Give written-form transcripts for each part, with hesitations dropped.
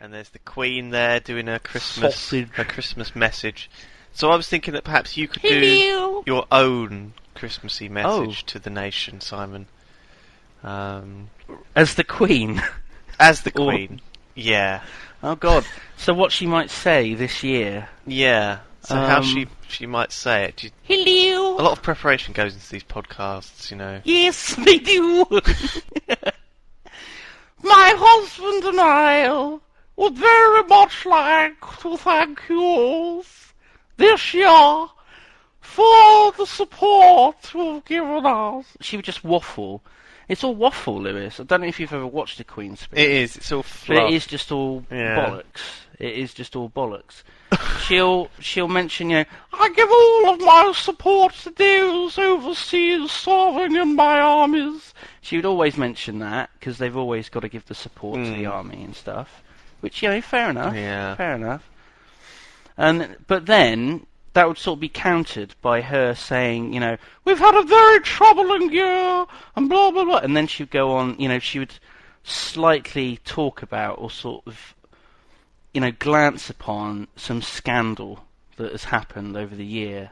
And there's the Queen there doing her Christmas message. So I was thinking that perhaps you could do your own Christmassy message to the nation, Simon. As the Queen? As the Queen, yeah. Oh, God. So what she might say this year? Yeah. So how she might say it. Hello! A lot of preparation goes into these podcasts, you know. Yes, they do! My husband and I would very much like to thank you this year for the support you've given us. She would just waffle. It's all waffle, Lewis. I don't know if you've ever watched the Queen's speech. It is. It's all fluff. But it is just all bollocks. It is just all bollocks. She'll mention, I give all of my support to those overseas serving in my armies. She would always mention that, because they've always got to give the support to the army and stuff. Which, fair enough. Yeah. Fair enough. But then, that would sort of be countered by her saying, we've had a very troubling year, and blah, blah, blah. And then she'd go on, she would slightly talk about, or sort of, glance upon some scandal that has happened over the year.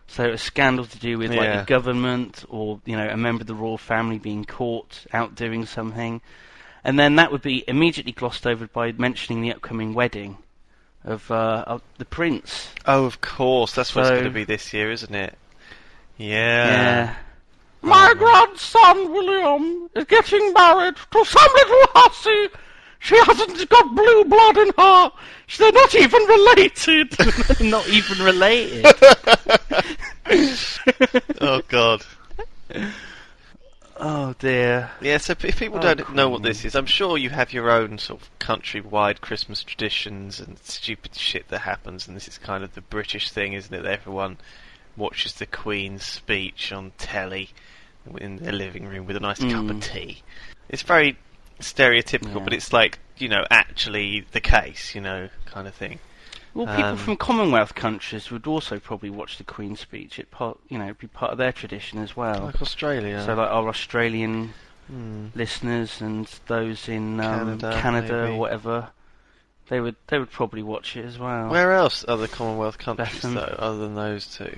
So a scandal to do with like the government, or a member of the royal family being caught out doing something, and then that would be immediately glossed over by mentioning the upcoming wedding of the prince. Oh, of course, that's what it's going to be this year, isn't it? Yeah. My grandson William is getting married to some little hussy. She hasn't got blue blood in her. They're not even related. Not even related. Oh, God. Oh, dear. Yeah, so if people don't know what this is, I'm sure you have your own sort of countrywide Christmas traditions and stupid shit that happens, and this is kind of the British thing, isn't it? Everyone watches the Queen's speech on telly in their living room with a nice cup of tea. It's very stereotypical, but it's like, actually the case, kind of thing. Well, people from Commonwealth countries would also probably watch the Queen's speech. It'd be part of their tradition as well. Like Australia. So, like our Australian listeners and those in Canada or whatever, they would probably watch it as well. Where else are the Commonwealth countries though, other than those two?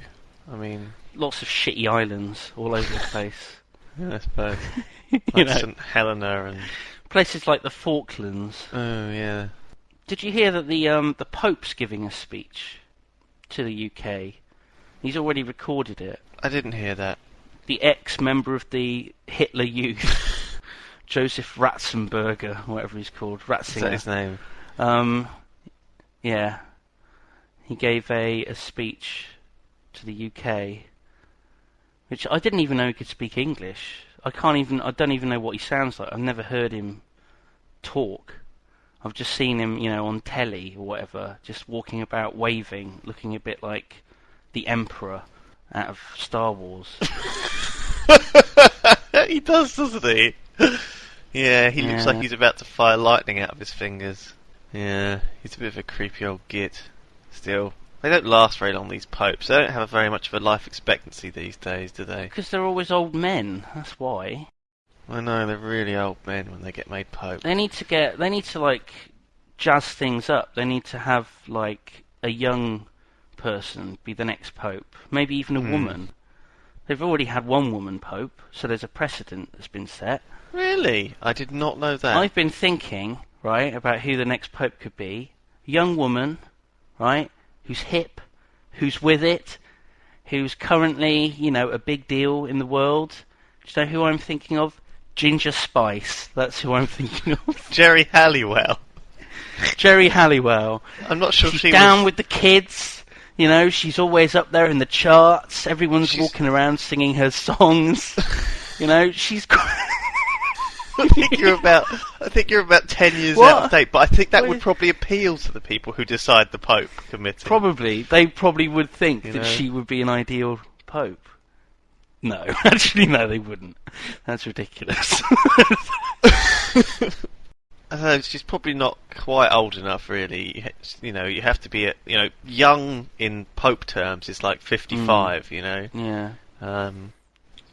I mean, lots of shitty islands all over the place. Yeah, I suppose. Like St Helena and places like the Falklands. Oh yeah. Did you hear that the Pope's giving a speech to the UK? He's already recorded it. I didn't hear that. The ex-member of the Hitler Youth, Joseph Ratzenberger, whatever he's called, Ratzinger. Is that his name? Yeah. He gave a speech to the UK, which I didn't even know he could speak English. I don't even know what he sounds like. I've never heard him talk. I've just seen him, on telly or whatever, just walking about waving, looking a bit like the Emperor out of Star Wars. He does, doesn't he? Yeah, he looks like he's about to fire lightning out of his fingers. Yeah, he's a bit of a creepy old git. Still, they don't last very long, these popes. They don't have very much of a life expectancy these days, do they? Because they're always old men, that's why. I know, they're really old men when they get made pope. They need to jazz things up. They need to have, a young person be the next pope. Maybe even a woman. They've already had one woman pope, so there's a precedent that's been set. Really? I did not know that. I've been thinking, about who the next pope could be. A young woman, who's hip, who's with it, who's currently, a big deal in the world. Do you know who I'm thinking of? Ginger Spice. That's who I'm thinking of. Jerry Halliwell. Jerry Halliwell. I'm not sure she's down with the kids. She's always up there in the charts. Everyone's walking around singing her songs. She's. I think you're about 10 years out of date, but I think that would probably appeal to the people who decide the Pope committee. Probably. They probably would think that she would be an ideal Pope. No, actually, no, they wouldn't. That's ridiculous. I don't know, she's probably not quite old enough, really. You have to be, young in Pope terms is like 55, Yeah.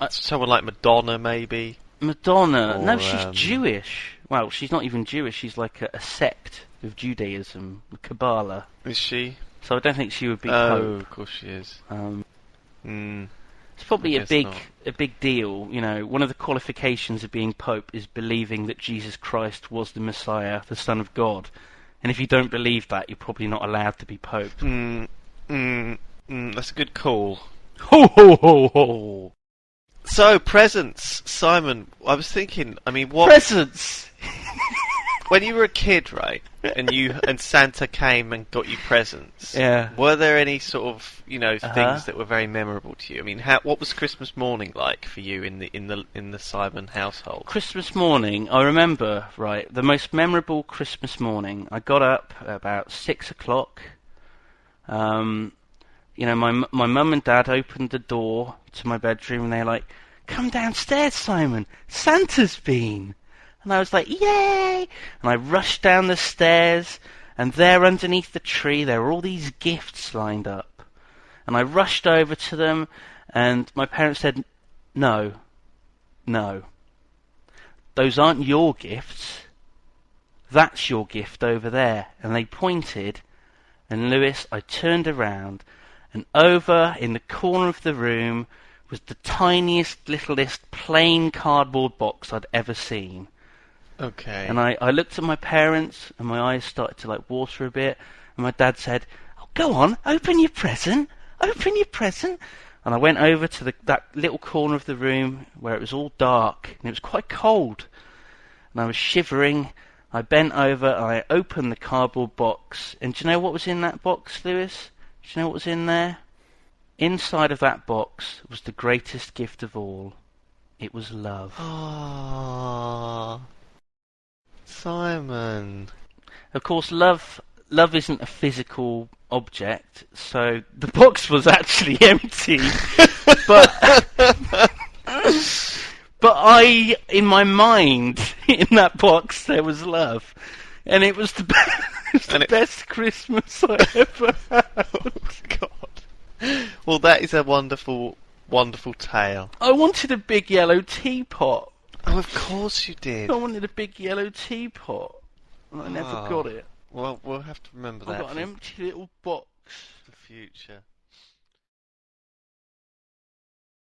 Someone like Madonna, maybe. Madonna? No, she's Jewish. well, she's not even Jewish. She's like a sect of Judaism, Kabbalah. Is she? So I don't think she would be Oh, Pope. of course she is. It's probably I guess not. a big deal. You know, one of the qualifications of being Pope is believing that Jesus Christ was the Messiah, the Son of God. And if you don't believe that, you're probably not allowed to be Pope. That's a good call. Ho ho ho ho! So, presents, Simon. I was thinking. I mean, what? Presents. When you were a kid, right, and Santa came and got you presents. Yeah. Were there any sort of things that were very memorable to you? I mean, what was Christmas morning like for you in the Simon household? Christmas morning, I remember, right, the most memorable Christmas morning. I got up at about 6 o'clock. My mum and dad opened the door to my bedroom, and they're like, "Come downstairs, Simon. Santa's been." And I was like, "Yay!" And I rushed down the stairs, and there underneath the tree there were all these gifts lined up. And I rushed over to them, and my parents said, No, those aren't your gifts. That's your gift over there." And they pointed, and Lewis, I turned around, and over in the corner of the room was the tiniest, littlest, plain cardboard box I'd ever seen. Okay. And I looked at my parents, and my eyes started to water a bit, and my dad said, "Oh, go on, open your present, open your present." And I went over to that little corner of the room where it was all dark, and it was quite cold, and I was shivering. I bent over, and I opened the cardboard box, and do you know what was in that box, Lewis? Do you know what was in there? Inside of that box was the greatest gift of all. It was love. Aww. Simon. Of course, love isn't a physical object, so the box was actually empty. but I, in my mind, in that box there was love, and it was the best Christmas I ever had. Oh God. Well, that is a wonderful, wonderful tale. I wanted a big yellow teapot. Oh, of course you did. I wanted a big yellow teapot, and I never got it. Well, we'll have to remember that I got an empty little box. for the future.